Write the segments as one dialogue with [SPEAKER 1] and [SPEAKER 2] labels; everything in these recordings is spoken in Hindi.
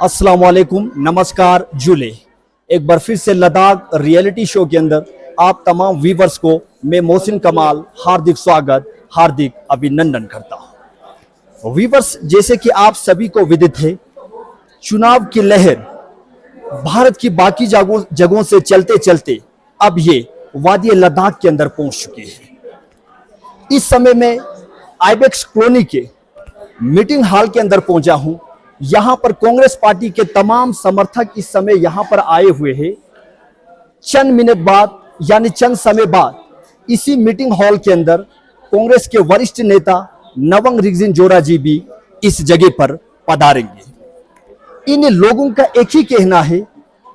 [SPEAKER 1] अस्सलाम वालेकुम, नमस्कार जुले। एक बार फिर से लद्दाख रियलिटी शो के अंदर आप तमाम व्यूवर्स को मैं मोहसिन कमाल हार्दिक स्वागत, हार्दिक अभिनंदन करता हूं। व्यूवर्स, जैसे कि आप सभी को विदित है, चुनाव की लहर भारत की बाकी जगहों से चलते चलते अब ये वादी लद्दाख के अंदर पहुंच चुकी है। इस समय मैं आइबेक्स कॉलोनी के मीटिंग हॉल के अंदर पहुंचा हूं। यहां पर कांग्रेस पार्टी के तमाम समर्थक इस समय यहां पर आए हुए हैं। चंद मिनट बाद यानी चंद समय बाद इसी मीटिंग हॉल के अंदर कांग्रेस के वरिष्ठ नेता नवंग रिगजिन जोरा जी भी इस जगह पर पधारेंगे। इन लोगों का एक ही कहना है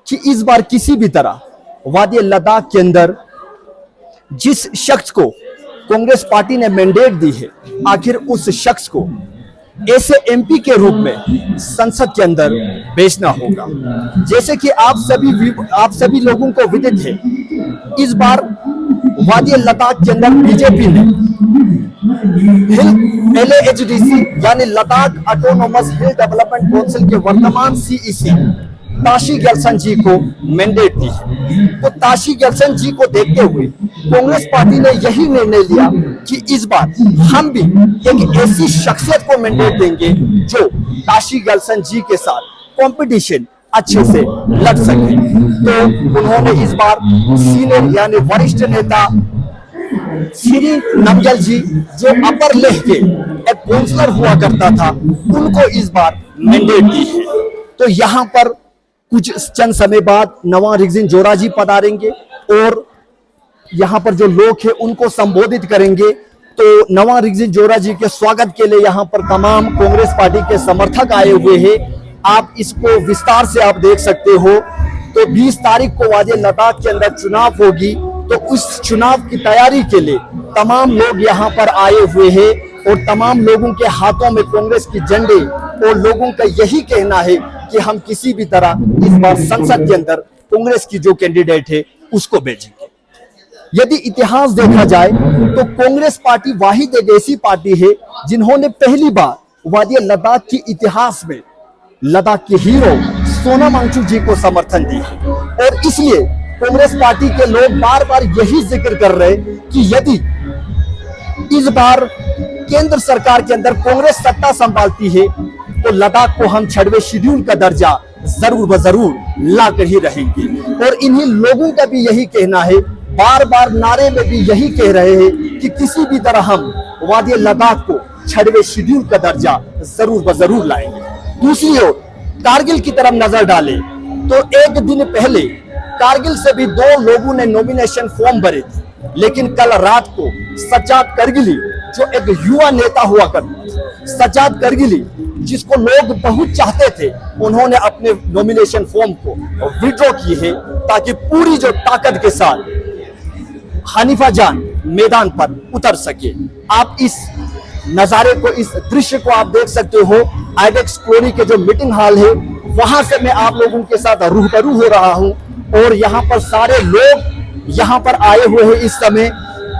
[SPEAKER 1] कि इस बार किसी भी तरह वादी लद्दाख के अंदर जिस शख्स को कांग्रेस पार्टी ने मैंडेट दी है, आखिर उस शख्स को ऐसे एमपी के रूप में संसद के अंदर भेजना होगा। जैसे कि आप सभी लोगों को विदित है, इस बार वादी लद्दाख के अंदर बीजेपी ने LAHDC यानी लद्दाख ऑटोनोमस हिल डेवलपमेंट काउंसिल के वर्तमान सीईसी ताशी गैल्सन जी को मैंडेट दी है। तो ताशी गैल्सन जी को देखते हुए कांग्रेस पार्टी ने यही निर्णय लिया कि इस बार हम भी एक ऐसी शख्सियत को मैंडेट देंगे जो ताशी गैल्सन जी के साथ कंपटीशन अच्छे से लड़ सके। तो उन्होंने इस बार सीनियर यानी वरिष्ठ नेता श्री नमगल जी, जो अपर लेह के एक काउंसलर हुआ करता था, उनको इस बार मैंडेट दी है। तो यहाँ पर कुछ चंद समय बाद नवांग रिगजिन जोरा जी पधारेंगे और यहाँ पर जो लोग हैं उनको संबोधित करेंगे। तो नवांग रिगजिन जोरा जी के स्वागत के लिए यहाँ पर तमाम कांग्रेस पार्टी के समर्थक आए हुए हैं। आप इसको विस्तार से आप देख सकते हो। तो 20 तारीख को वादी लद्दाख के अंदर चुनाव होगी, तो उस चुनाव की तैयारी के लिए तमाम लोग यहाँ पर आए हुए हैं और तमाम लोगों के हाथों में कांग्रेस की झंडे, और लोगों का यही कहना है कि हम किसी भी तरह इस बार संसद के अंदर कांग्रेस की जो कैंडिडेट है उसको भेजेंगे। यदि इतिहास देखा जाए तो कांग्रेस पार्टी वाहिद एक ऐसी पार्टी है जिन्होंने पहली बार वादी लद्दाख की इतिहास में लद्दाख के हीरो सोनम वांगचुक जी को समर्थन दी है। और इसलिए कांग्रेस पार्टी के लोग बार बार यही जिक्र कर रहे कि यदि इस बार केंद्र सरकार के अंदर कांग्रेस सत्ता संभालती है तो लद्दाख को हम 6वें शेड्यूल का दर्जा जरूर ब जरूर ला कर ही रहेंगे। और इन्हीं लोगों का भी यही कहना है, बार बार नारे में भी यही कह रहे हैं कि किसी भी तरह हम वादी लद्दाख को 6वें शेड्यूल का दर्जा जरूर ब जरूर लाएंगे। दूसरी ओर कारगिल की तरफ नजर डालें तो एक दिन पहले कारगिल से भी 2 लोगों ने नॉमिनेशन फॉर्म भरे थे, लेकिन कल रात को सज्जाद कारगिली, जो एक युवा नेता हुआ करते, सज्जाद कारगिली जिसको लोग बहुत चाहते थे, उन्होंने अपने नॉमिनेशन फॉर्म को विड्रॉ किए हैं ताकि पूरी जो ताकत के साथ हनीफा जान मैदान पर उतर सके। आप इस नजारे को, इस दृश्य को आप देख सकते हो। आइबेक्स कॉलोनी के जो मीटिंग हॉल है वहां से मैं आप लोगों के साथ रूबरू हो रहा हूं और यहाँ पर सारे लोग यहाँ पर आए हुए हैं इस समय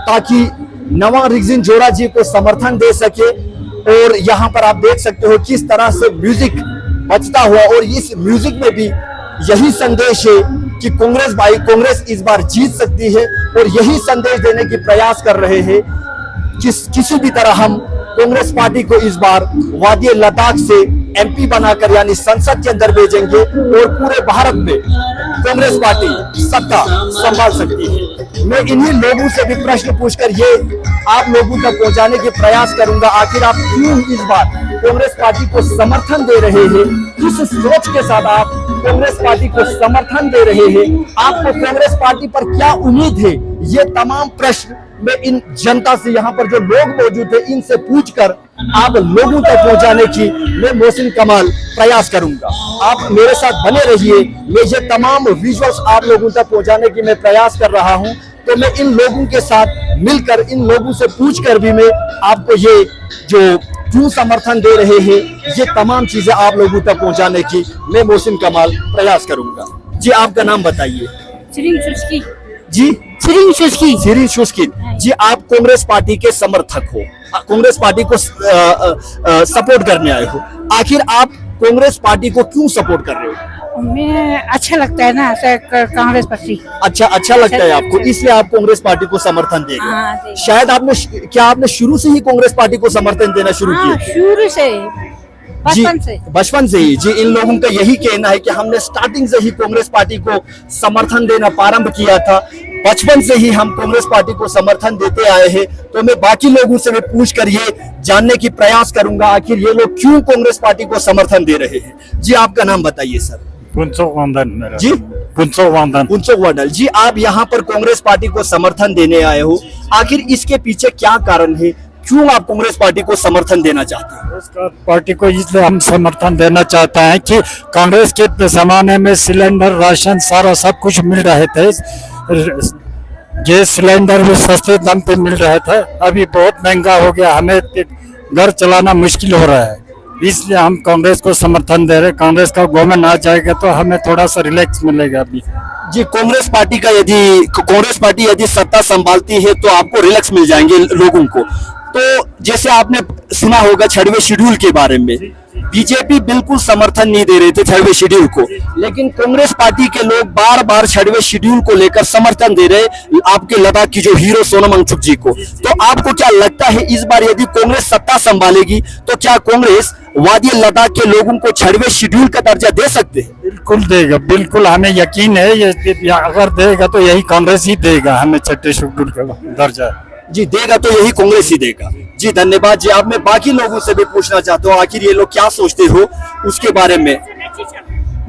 [SPEAKER 1] ताकि नवांग रिगजिन जोरा जी को समर्थन दे सके। और यहाँ पर आप देख सकते हो किस तरह से म्यूजिक बजता हुआ, और इस म्यूजिक में भी यही संदेश है कि कांग्रेस इस बार जीत सकती है, और यही संदेश देने की प्रयास कर रहे हैं किसी भी तरह हम कांग्रेस पार्टी को इस बार वादी लद्दाख से एमपी बनाकर यानी संसद के अंदर भेजेंगे और पूरे भारत में कांग्रेस पार्टी सत्ता संभाल सकती है। मैं इन्हीं लोगों से भी प्रश्न पूछकर ये आप लोगों तक पहुंचाने के प्रयास करूंगा, आखिर आप क्यों इस बार कांग्रेस पार्टी को समर्थन दे रहे हैं, किस सोच के साथ आप कांग्रेस पार्टी को समर्थन दे रहे हैं, आपको कांग्रेस पार्टी पर क्या उम्मीद है। ये तमाम प्रश्न मैं इन जनता से, यहाँ पर जो लोग मौजूद थे, इनसे पूछकर आप लोगों तक पहुंचाने की मैं मोहसिन कमाल प्रयास करूंगा। आप मेरे साथ बने रहिए। मैं ये तमाम विजुअल्स आप लोगों तक पहुंचाने की मैं प्रयास कर रहा हूं। तो मैं इन लोगों के साथ मिलकर, इन लोगों से पूछकर भी मैं आपको ये जो क्यों समर्थन दे रहे हैं, ये तमाम चीजें आप लोगों तक पहुंचाने की मैं मोहसिन कमाल प्रयास करूंगा। जी, आपका नाम बताइए। जी, सिरिन शुस्की जी, आप कांग्रेस पार्टी के समर्थक हो, कांग्रेस पार्टी को सपोर्ट करने आए हो। आखिर आप कांग्रेस पार्टी को क्यों सपोर्ट कर रहे हो?
[SPEAKER 2] मैं अच्छा लगता है ना कांग्रेस पार्टी।
[SPEAKER 1] अच्छा लगता है आपको, इसलिए आप कांग्रेस पार्टी को समर्थन देंगे।
[SPEAKER 2] हाँ, देंगे।
[SPEAKER 1] शायद आपने शुरू से ही कांग्रेस पार्टी को समर्थन देना शुरू
[SPEAKER 2] हाँ,
[SPEAKER 1] किया?
[SPEAKER 2] शुरू से
[SPEAKER 1] जी,
[SPEAKER 2] बचपन से
[SPEAKER 1] ही जी। इन लोगों का यही कहना है कि हमने स्टार्टिंग से ही कांग्रेस पार्टी को समर्थन देना प्रारंभ किया था, बचपन से ही हम कांग्रेस पार्टी को समर्थन देते आए हैं। तो मैं बाकी लोगों से भी पूछ कर ये जानने की प्रयास करूंगा आखिर ये लोग क्यों कांग्रेस पार्टी को समर्थन दे रहे हैं। जी, आपका नाम बताइए सर।
[SPEAKER 3] पुंचोक वंदन।
[SPEAKER 1] जी,
[SPEAKER 3] पुंचोक वंदन।
[SPEAKER 1] जी, आप यहाँ पर कांग्रेस पार्टी को समर्थन देने आए हो, आखिर इसके पीछे क्या कारण है, क्यों आप कांग्रेस पार्टी को समर्थन देना चाहते हैं?
[SPEAKER 3] कांग्रेस पार्टी को इसलिए हम समर्थन देना चाहते हैं कि कांग्रेस के जमाने में सिलेंडर, राशन, सारा सब कुछ मिल रहे थे। गैस सिलेंडर भी सस्ते दाम पे मिल रहे थे, अभी बहुत महंगा हो गया, हमें घर चलाना मुश्किल हो रहा है। इसलिए हम कांग्रेस को समर्थन दे रहे। कांग्रेस का गवर्नमेंट आ जाएगा तो हमें थोड़ा सा रिलैक्स मिलेगा अभी।
[SPEAKER 1] जी, कांग्रेस पार्टी यदि सत्ता संभालती है तो आपको रिलैक्स मिल जाएंगे लोगों को। तो जैसे आपने सुना होगा 6वें शेड्यूल के बारे में, बीजेपी बिल्कुल समर्थन नहीं दे रहे थे 6वें शेड्यूल को, लेकिन कांग्रेस पार्टी के लोग बार बार 6वें शेड्यूल को लेकर समर्थन दे रहे आपके लद्दाख की जो हीरो सोनम वांगचुक जी को। तो आपको क्या लगता है इस बार यदि कांग्रेस सत्ता संभालेगी तो क्या कांग्रेस वादी लद्दाख के लोगों को 6वें शेड्यूल का दर्जा दे सकते हैं?
[SPEAKER 3] बिल्कुल देगा, बिल्कुल हमें यकीन है। ये अगर देगा तो यही कांग्रेस ही देगा हमें 6वें शेड्यूल का दर्जा।
[SPEAKER 1] जी, देगा तो यही कांग्रेस ही देगा। जी, धन्यवाद। जी, अब मैं बाकी लोगों से भी पूछना चाहता हूँ आखिर ये लोग क्या सोचते हो उसके बारे में।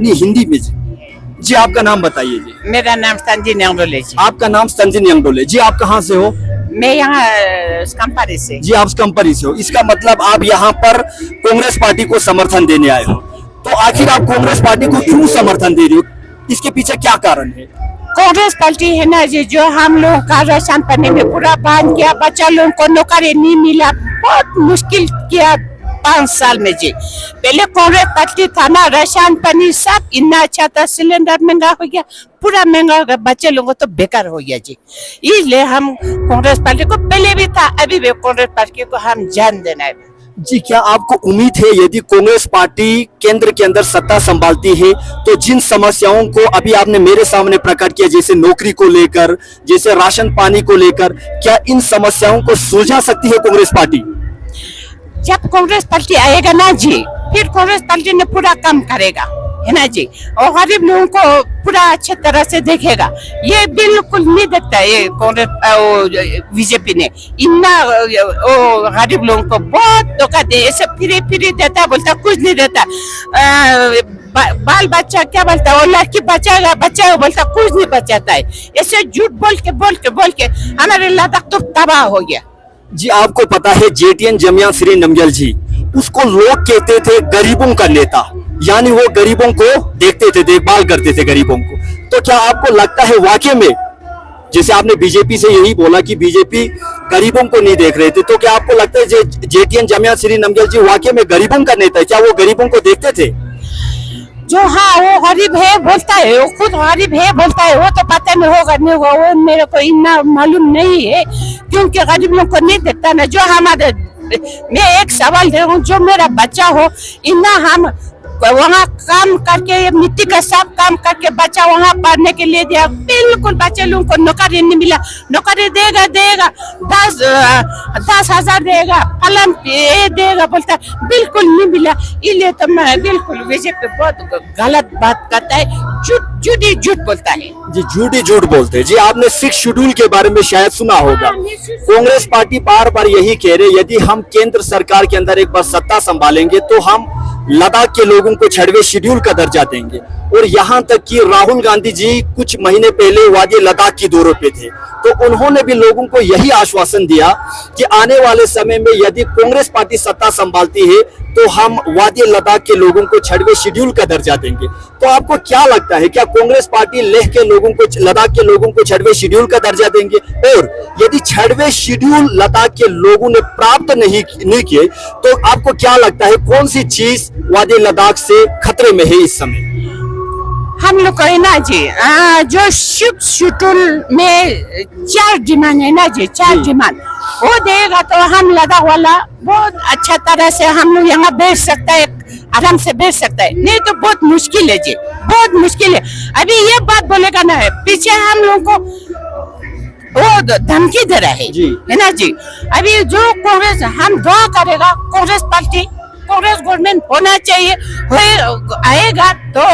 [SPEAKER 1] नहीं, हिंदी में। जी, आपका नाम बताइए। जी,
[SPEAKER 2] मेरा नाम संजय न्यांगडोले जी।
[SPEAKER 1] आपका नाम संजय न्यांगडोले। जी, आप कहाँ से हो?
[SPEAKER 2] मैं यहाँ स्कम्परी से।
[SPEAKER 1] जी, आप स्कम्परी से हो, इसका मतलब आप यहाँ पर कांग्रेस पार्टी को समर्थन देने आए हो। तो आखिर आप कांग्रेस पार्टी को क्यों समर्थन दे रहे हो, इसके पीछे क्या कारण है?
[SPEAKER 2] कांग्रेस पार्टी है ना जी, जो हम लोग का राशन पानी में पूरा बंद किया, बच्चा लोगों को नौकरी नहीं मिला, बहुत मुश्किल किया 5 साल में जी। पहले कांग्रेस पार्टी था ना, राशन पानी सब इतना अच्छा था, सिलेंडर महंगा हो गया, पूरा महंगा हो गया, बच्चे लोगों को तो बेकार हो गया जी। इसलिए हम कांग्रेस पार्टी को पहले भी था, अभी भी कांग्रेस पार्टी को हम जान देना है।
[SPEAKER 1] जी, क्या आपको उम्मीद है यदि कांग्रेस पार्टी केंद्र के अंदर सत्ता संभालती है तो जिन समस्याओं को अभी आपने मेरे सामने प्रकट किया, जैसे नौकरी को लेकर, जैसे राशन पानी को लेकर, क्या इन समस्याओं को सुलझा सकती है कांग्रेस पार्टी?
[SPEAKER 2] जब कांग्रेस पार्टी आएगा ना जी, फिर कांग्रेस पार्टी ने पूरा काम करेगा, है ना जी, और गरीब लोगों को पूरा अच्छे तरह से देखेगा। ये बिल्कुल नहीं देखता ये कांग्रेस बीजेपी ने, इतना गरीब लोगों को बहुत धोखा दे, ऐसे फ्री देता, बोलता कुछ नहीं देता। बाल बच्चा क्या बोलता है, वो लड़की बचाएगा बोलता कुछ नहीं बचाता है। ऐसे झूठ बोल के हमारे लद्दाख तो तबाह हो गया।
[SPEAKER 1] जी, आपको पता है जेटीएन जमिया श्री नमग्याल जी, उसको लोग कहते थे गरीबों का नेता, यानी वो गरीबों को देखते थे, देखभाल करते थे गरीबों को। तो क्या आपको लगता है वाकई में, जैसे आपने बीजेपी से यही बोला कि बीजेपी गरीबों को नहीं देख रहे थे, तो क्या आपको लगता है जेटीएन जमिया श्री नमग्याल जी वाकई में गरीबों का नेता है? क्या वो गरीबों को देखते थे?
[SPEAKER 2] जो हाँ वो गरीब है बोलता है, वो खुद गरीब है बोलता है, वो तो पता नहीं होगा नहीं होगा, वो मेरे को इतना मालूम नहीं है, क्योंकि गरीब लोग को नहीं देखता ना। जो हमारे, मैं एक सवाल दे रहा हूँ, जो मेरा बच्चा हो, इतना हम वहाँ काम करके मिट्टी का सब काम करके बच्चा वहाँ पढ़ने के लिए दिया, बिल्कुल बच्चे लोगों को नौकरी नहीं मिला। नौकरी देगा 10,000 देगा, फलन देगा, बोलता है बिल्कुल नहीं मिला। इसलिए तो मैं बिल्कुल बीजेपी बहुत गलत बात करता है, झूठ बोलता है
[SPEAKER 1] जी, झूठ बोलते हैं। जी, आपने 6 शेड्यूल के बारे में शायद सुना होगा। कांग्रेस पार्टी बार बार यही कह रहे, यदि हम केंद्र सरकार के अंदर एक बार सत्ता संभालेंगे तो हम लद्दाख के लोगों को 6वें शेड्यूल का दर्जा देंगे। और यहाँ तक कि राहुल गांधी जी कुछ महीने पहले वादी लद्दाख की दौरे पे थे, तो उन्होंने भी लोगों को यही आश्वासन दिया कि आने वाले समय में यदि कांग्रेस पार्टी सत्ता संभालती है तो हम वादी लद्दाख के लोगों को 6वें शेड्यूल का दर्जा देंगे। तो आपको क्या लगता है, क्या कांग्रेस पार्टी लेह के लोगों को, लद्दाख के लोगों को 6वें शेड्यूल का दर्जा देंगे? और यदि 6वें शेड्यूल लद्दाख के लोगों ने प्राप्त नहीं किए तो आपको क्या लगता है कौन सी चीज वादी लद्दाख से खतरे में है इस समय?
[SPEAKER 2] हम लोग को है ना जी, जो शिप शेड्यूल में 4 डिमांड है ना जी, 4 डिमांड वो देगा तो हम लद्दाख वाला बहुत अच्छा तरह से हम लोग यहाँ बेच सकता है, आराम से बेच सकता है। नहीं तो बहुत मुश्किल है जी, बहुत मुश्किल है। अभी ये बात बोलेगा ना, पीछे हम लोग को वो धमकी दे रहा है ना जी। अभी जो कांग्रेस, हम दुआ करेगा कांग्रेस पार्टी, कांग्रेस गवर्नमेंट होना चाहिए, आएगा तो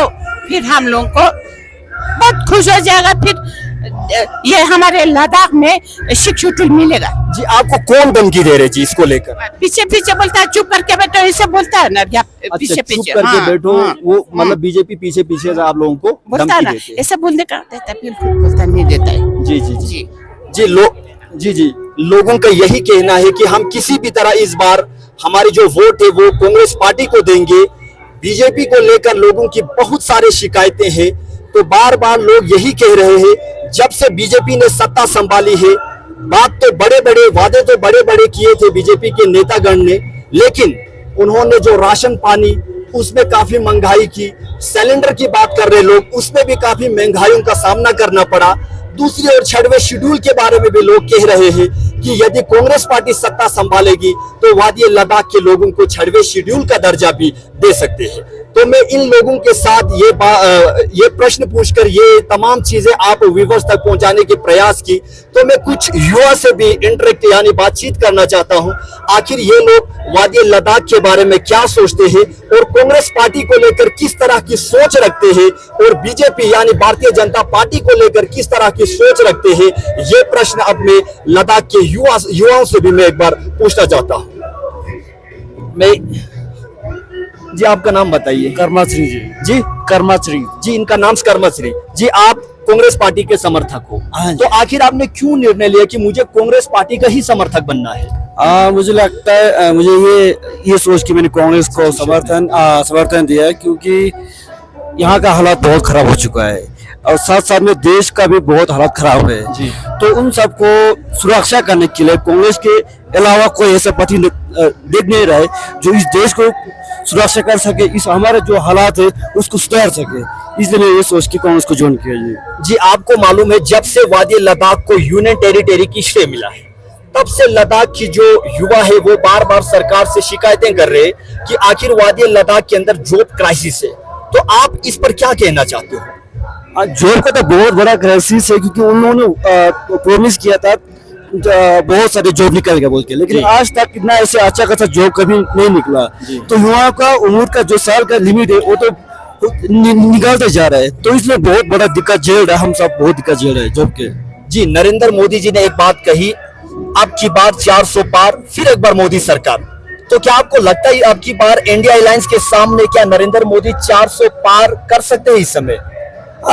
[SPEAKER 2] फिर हम लोगों को बहुत खुश हो जाएगा। फिर ये हमारे लद्दाख में शिक्षुटुल मिलेगा
[SPEAKER 1] जी। आपको कौन धमकी दे रहे जी इसको लेकर?
[SPEAKER 2] पीछे पीछे बोलता है चुप करके बैठो, ऐसे बोलता है ना, पीछे
[SPEAKER 1] चुप करके बैठो, वो मतलब बीजेपी पीछे पीछे से आप लोगों को
[SPEAKER 2] बोलता है ना, ऐसा बोलने का देता है, बिल्कुल बोलता नहीं देता है।
[SPEAKER 1] जी जी जी जी जी लोगों का यही कहना है कि हम किसी भी तरह इस बार हमारी जो वोट है वो कांग्रेस पार्टी को देंगे। बीजेपी को लेकर लोगों की बहुत सारी शिकायतें हैं, तो बार बार लोग यही कह रहे हैं जब से बीजेपी ने सत्ता संभाली है, बात तो बड़े बड़े वादे तो बड़े बड़े किए थे बीजेपी के नेतागण ने, लेकिन उन्होंने जो राशन पानी उसमें काफी महंगाई की, सिलेंडर की बात कर रहे लोग, उसमें भी काफी महंगाइयों का सामना करना पड़ा। दूसरी ओर 6वें शेड्यूल के बारे में भी लोग कह रहे हैं कि यदि कांग्रेस पार्टी सत्ता संभालेगी तो वादी लद्दाख के लोगों को 6वें शेड्यूल का दर्जा भी दे सकते हैं। तो मैं इन लोगों के साथ ये प्रश्न पूछकर ये तमाम चीजें आप व्यूअर्स तक पहुंचाने के प्रयास की, तो मैं कुछ युवा से भी इंटरेक्ट यानी बातचीत करना चाहता हूं। आखिर ये लोग वादी लद्दाख के बारे में क्या सोचते हैं और कांग्रेस पार्टी को लेकर किस तरह की सोच रखते हैं, और बीजेपी यानी भारतीय जनता पार्टी को लेकर किस तरह की सोच रखते हैं, ये प्रश्न अब मैं लद्दाख के युवाओं से भी मैं एक बार पूछना चाहता हूं। मैं जी, आपका नाम बताइए।
[SPEAKER 3] कर्माश्री जी।
[SPEAKER 1] जी
[SPEAKER 3] कर्माश्री
[SPEAKER 1] जी, इनका नाम कर्माश्री जी। आप कांग्रेस पार्टी के समर्थक हो, तो आखिर आपने क्यों निर्णय लिया कि मुझे कांग्रेस पार्टी का ही समर्थक बनना है?
[SPEAKER 4] मुझे लगता है, मुझे ये सोच के मैंने कांग्रेस को समर्थन दिया है, क्योंकि यहाँ का हालात बहुत खराब हो चुका है और साथ साथ में देश का भी बहुत हालत खराब है
[SPEAKER 1] जी।
[SPEAKER 4] तो उन सबको सुरक्षा करने के लिए कांग्रेस के अलावा कोई ऐसा पार्टी देख नहीं रहा है जो इस देश को सुरक्षा कर सके, इस हमारे जो हालात है उसको सुधार सके। इसलिए मैं ये सोच के कांग्रेस को ज्वाइन किया
[SPEAKER 1] जी। आपको मालूम है जब से वादी लद्दाख को यूनियन टेरिटरी की श्रेय मिला है, तब से लद्दाख की जो युवा है वो बार बार सरकार से शिकायतें कर रहे हैं कि आखिर वादी लद्दाख के अंदर जॉब क्राइसिस है। तो आप इस पर क्या कहना चाहते हो?
[SPEAKER 4] जॉब का तो बहुत बड़ा क्राइसिस है, क्योंकि उन्होंने प्रॉमिस किया था बहुत सारे जॉब निकलेगा बोल के, लेकिन आज तक इतना ऐसे अच्छा खासा जॉब कभी नहीं निकला। तो युवाओं का उम्र का जो साल का लिमिट है वो तो निकालते जा रहा है, तो इसमें बहुत बड़ा दिक्कत झेल रहा है, हम सब बहुत दिक्कत झेल रहे हैं जॉब के।
[SPEAKER 1] जी, नरेंद्र मोदी जी ने एक बात कही, अब की बार 400 पार, फिर एक बार मोदी सरकार। तो क्या आपको लगता है अब की बार इंडिया अलायंस के सामने क्या नरेंद्र मोदी 400 पार कर सकते हैं इस समय?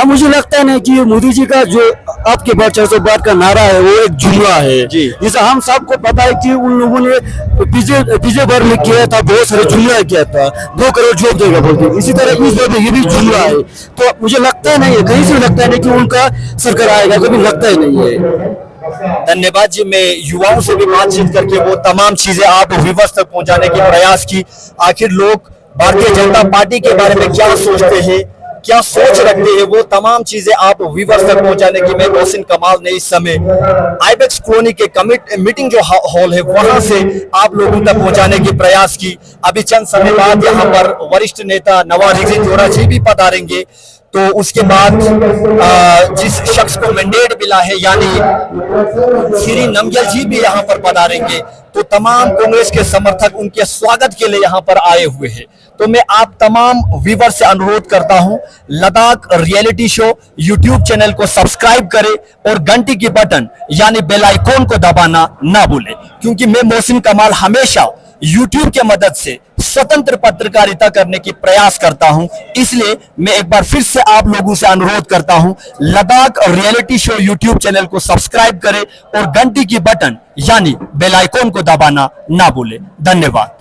[SPEAKER 4] मुझे लगता है ना कि मोदी जी का जो आपके बार 400 पार का नारा है वो एक जुमला है जी। जैसा हम सबको पता है कि उन लोगों ने पिछले बार में किया था, बहुत सारे जुमला किया था, 2 करोड़ जॉब देगा बोलते, इसी तरह इस बार ये भी जुमला है। तो मुझे लगता है नहीं है, कहीं से लगता है नहीं कि उनका सरकार आएगा, कभी लगता ही नहीं है।
[SPEAKER 1] धन्यवाद जी। मैं युवाओं से भी बातचीत करके वो तमाम चीजें आप व्यूअर्स तक पहुंचाने के प्रयास की। आखिर लोग भारतीय जनता पार्टी के बारे में क्या सोचते हैं, क्या सोच रखते हैं, वो तमाम चीजें आप व्यूअर्स तक पहुंचाने की मैं मोहसिन कमाल ने इस समय आइबेक्स कॉलोनी के मीटिंग जो हॉल है वहां से आप लोगों तक पहुंचाने की प्रयास की। अभी चंद समय बाद यहाँ पर वरिष्ठ नेता नवाज रिजवी जोरा जी भी पधारेंगे, तो उसके बाद जिस शख्स को मैंडेट मिला है यानी श्री नमग्याल जी भी यहाँ पर पधारेंगे, तो तमाम कांग्रेस के समर्थक उनके स्वागत के लिए यहाँ पर आए हुए हैं। तो मैं आप तमाम व्यूअर से अनुरोध करता हूं, Ladakh reality show YouTube channel को सब्सक्राइब करें और घंटी की बटन यानी बेल आइकॉन को दबाना ना भूलें, क्योंकि मैं मोहसिन कमाल हमेशा यूट्यूब के मदद से स्वतंत्र पत्रकारिता करने की प्रयास करता हूं। इसलिए मैं एक बार फिर से आप लोगों से अनुरोध करता हूं, Ladakh reality show YouTube channel को सब्सक्राइब करें और घंटी की बटन यानी बेल आइकॉन को दबाना ना भूलें। धन्यवाद।